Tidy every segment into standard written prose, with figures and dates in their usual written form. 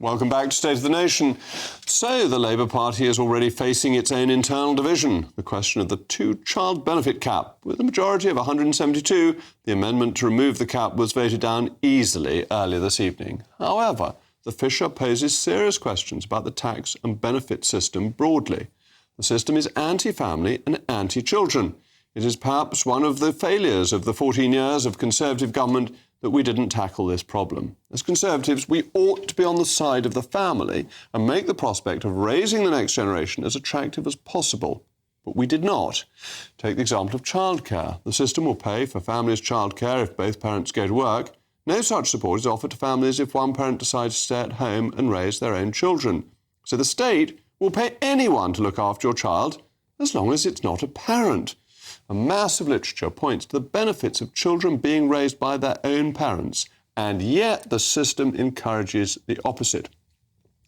Welcome back to State of the Nation. So, the Labour Party is already facing its own internal division, the question of the two-child benefit cap. With a majority of 172, the amendment to remove the cap was voted down easily earlier this evening. However, the fissure poses serious questions about the tax and benefit system broadly. The system is anti-family and anti-children. It is perhaps one of the failures of the 14 years of Conservative government that we didn't tackle this problem. As Conservatives, we ought to be on the side of the family and make the prospect of raising the next generation as attractive as possible. But we did not. Take the example of childcare. The system will pay for families' childcare if both parents go to work. No such support is offered to families if one parent decides to stay at home and raise their own children. So the state will pay anyone to look after your child as long as it's not a parent. A mass of literature points to the benefits of children being raised by their own parents, and yet the system encourages the opposite.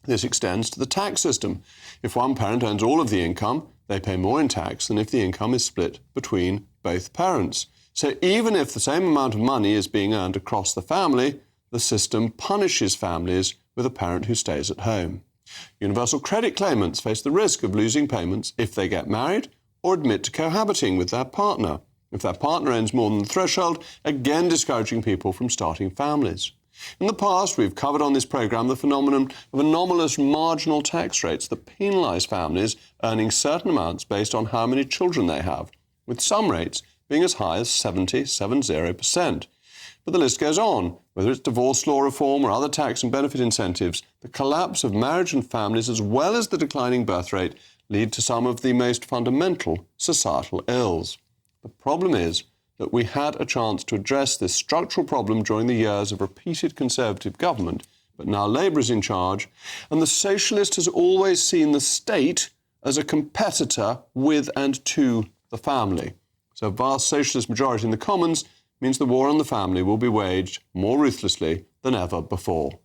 This extends to the tax system. If one parent earns all of the income, they pay more in tax than if the income is split between both parents. So even if the same amount of money is being earned across the family, the system punishes families with a parent who stays at home. Universal credit claimants face the risk of losing payments if they get married or admit to cohabiting with their partner. If their partner earns more than the threshold, again discouraging people from starting families. In the past, we've covered on this programme the phenomenon of anomalous marginal tax rates that penalise families earning certain amounts based on how many children they have, with some rates being as high as 70%. But the list goes on. Whether it's divorce law reform or other tax and benefit incentives, the collapse of marriage and families as well as the declining birth rate lead to some of the most fundamental societal ills. The problem is that we had a chance to address this structural problem during the years of repeated Conservative government, but now Labour is in charge, and the socialist has always seen the state as a competitor with and to the family. So a vast socialist majority in the Commons means the war on the family will be waged more ruthlessly than ever before.